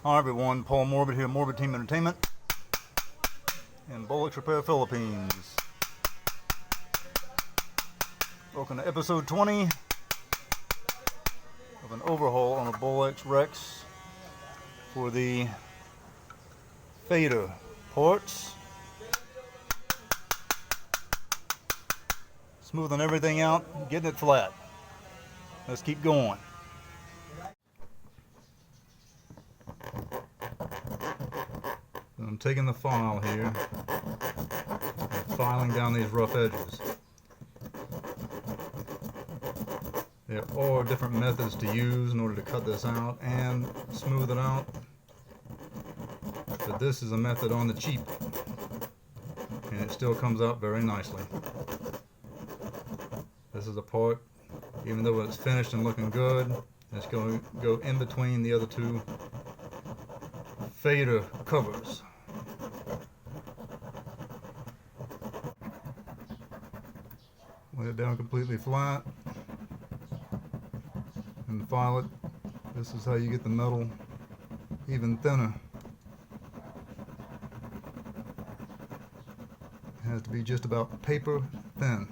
Hi everyone, Paul Morbid here, Morbid Team Entertainment in Bolex Repair Philippines. Welcome to episode 20 of an overhaul on a Bolex Rex for the fader ports. Smoothing everything out, getting it flat. Let's keep going. I'm taking the file here and filing down these rough edges. There are different methods to use in order to cut this out and smooth it out, but this is a method on the cheap and it still comes out very nicely. This is a part, even though it's finished and looking good, it's going to go in between the other two fader covers. Lay it down completely flat and file it. This is how you get the metal even thinner. It has to be just about paper thin.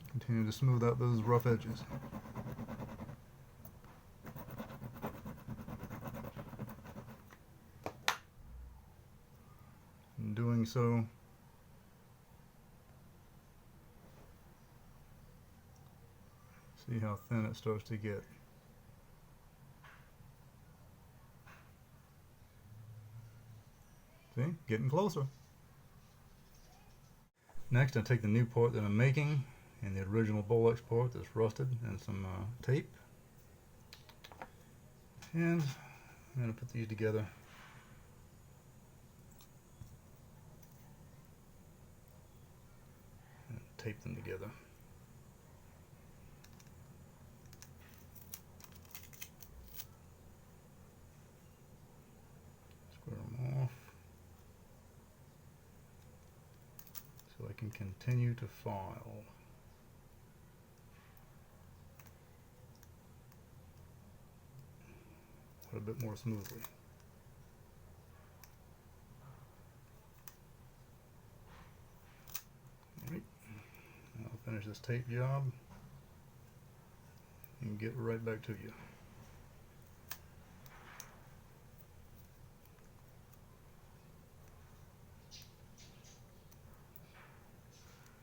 Continue to smooth out those rough edges. In doing so, see how thin it starts to get. See, getting closer. Next, I take the new part that I'm making and the original Bolex part that's rusted and some tape, and I'm going to put these together. And tape them together. Square them off so I can continue to file. A bit more smoothly. Alright, I'll finish this tape job and get right back to you.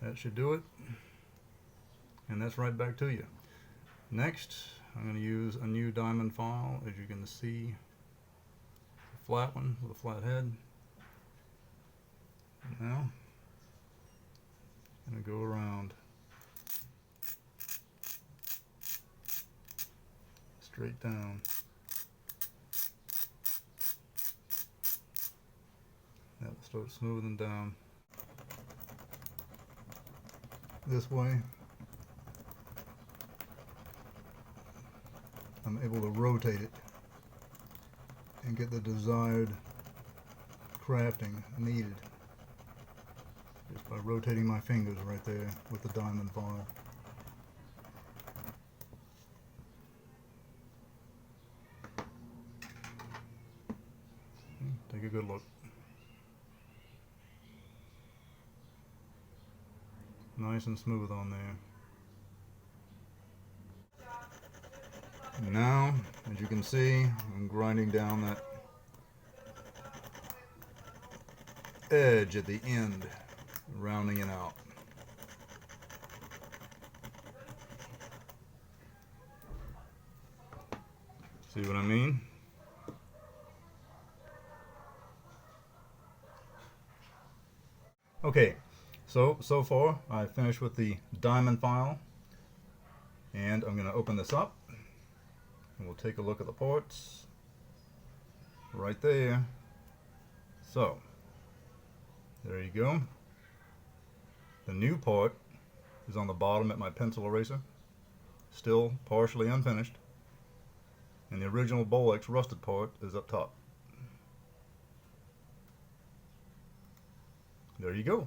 That should do it, and that's right back to you. Next, I'm going to use a new diamond file, as you can see, a flat one with a flat head. And now, I'm going to go around straight down. That will start smoothing down this way. I'm able to rotate it and get the desired crafting needed just by rotating my fingers right there with the diamond file. Take a good look. Nice and smooth on there. Now, as you can see, I'm grinding down that edge at the end, rounding it out. See what I mean? Okay, so far I've finished with the diamond file, and I'm going to open this up. And we'll take a look at the ports right there. So there you go. The new part is on the bottom at my pencil eraser, still partially unfinished, and the original Bolex rusted part is up top. There you go.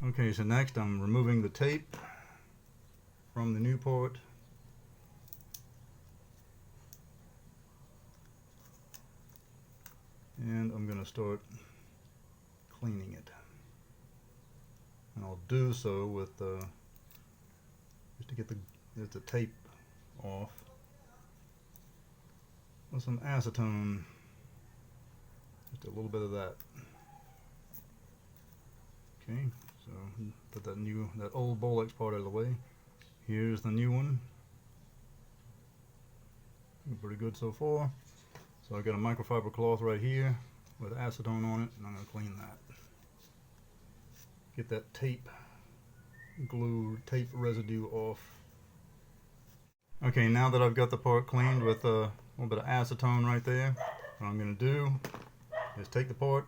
Okay, so next I'm removing the tape from the new port. And I'm going to start cleaning it. And I'll do so with just to get the tape off with some acetone. Just a little bit of that. Okay, so put that old Bolex part out of the way. Here's the new one. Pretty good so far. So I've got a microfiber cloth right here with acetone on it, and I'm going to clean that. Get that tape residue off. Okay, now that I've got the part cleaned with a little bit of acetone right there, what I'm going to do is take the part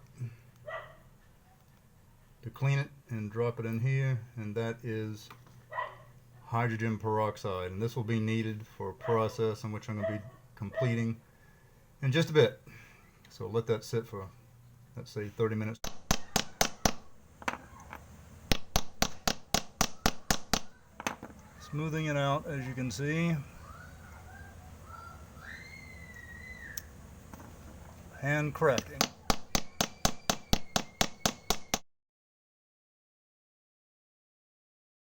to clean it and drop it in here, and that is hydrogen peroxide, and this will be needed for a process in which I'm going to be completing in just a bit. So let that sit for, let's say, 30 minutes. Smoothing it out, as you can see. Hand cracking.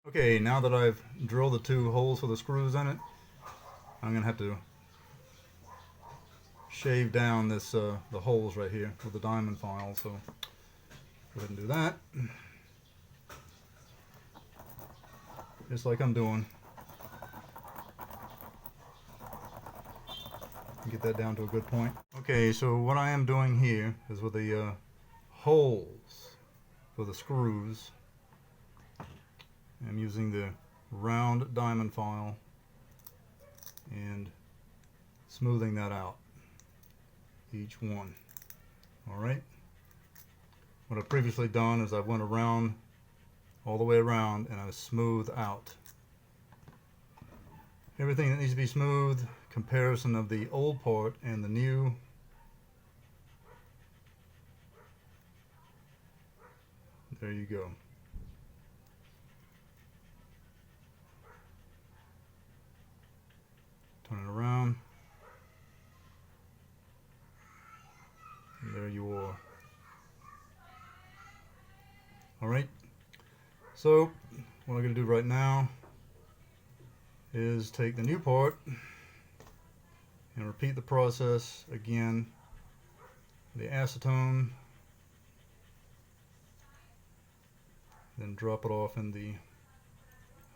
Okay, now that I've drilled the 2 holes for the screws in it, I'm going to have to shave down this the holes right here with the diamond file, so go ahead and do that. Just like I'm doing. Get that down to a good point. Okay, so what I am doing here is with the holes for the screws, I'm using the round diamond file and smoothing that out, each one. Alright, what I've previously done is I went around, all the way around, and I smooth out everything that needs to be smooth. Comparison of the old part and the new. There you go. Turn it around. And there you are. Alright, so what I'm going to do right now is take the new part and repeat the process again. The acetone, then drop it off in the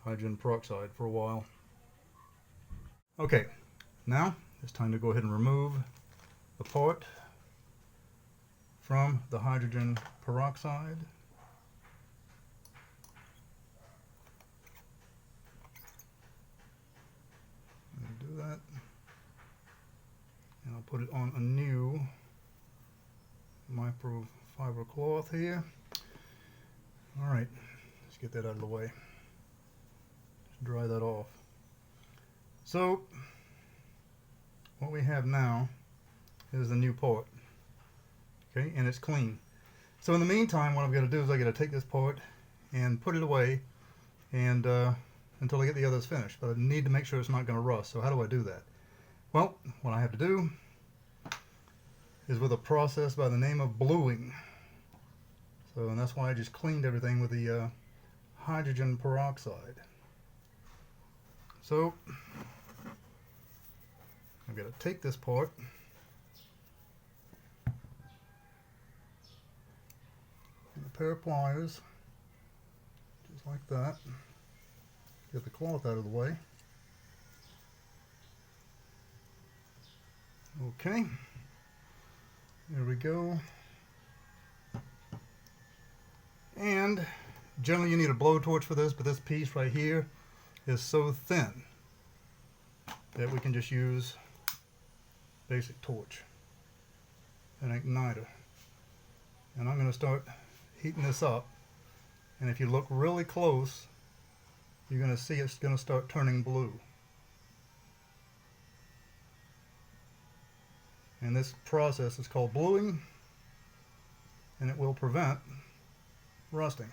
hydrogen peroxide for a while. Okay, now it's time to go ahead and remove the part from the hydrogen peroxide. Do that, and I'll put it on a new microfiber cloth here. All right, let's get that out of the way. Dry that off. So what we have now is the new part. Okay, and it's clean. So in the meantime, what I'm going to do is I'm going to take this part and put it away, and until I get the others finished. But I need to make sure it's not going to rust. So how do I do that? Well, what I have to do is with a process by the name of bluing. So, and that's why I just cleaned everything with the hydrogen peroxide. So I'm going to take this part, and a pair of pliers, just like that. Get the cloth out of the way. Okay, there we go. And generally you need a blowtorch for this, but this piece right here is so thin that we can just use basic torch, an igniter. And I'm going to start heating this up, and if you look really close, you're going to see it's going to start turning blue. And this process is called bluing, and it will prevent rusting.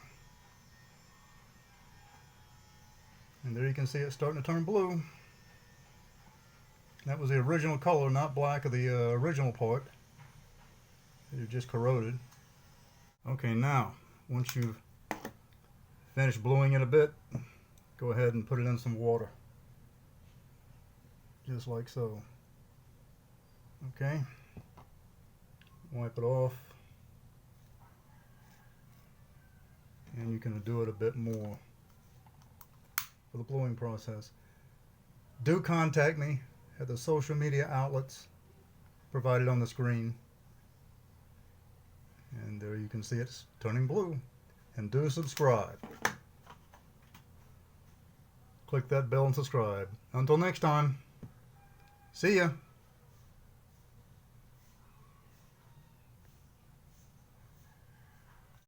And there you can see it starting to turn blue. That was the original color, not black of the original part. It just corroded. Okay, now, once you've finished bluing it a bit, go ahead and put it in some water. Just like so. Okay. Wipe it off. And you can do it a bit more for the bluing process. Do contact me at the social media outlets provided on the screen. And there you can see it's turning blue. And do subscribe. Click that bell and subscribe. Until next time, see ya.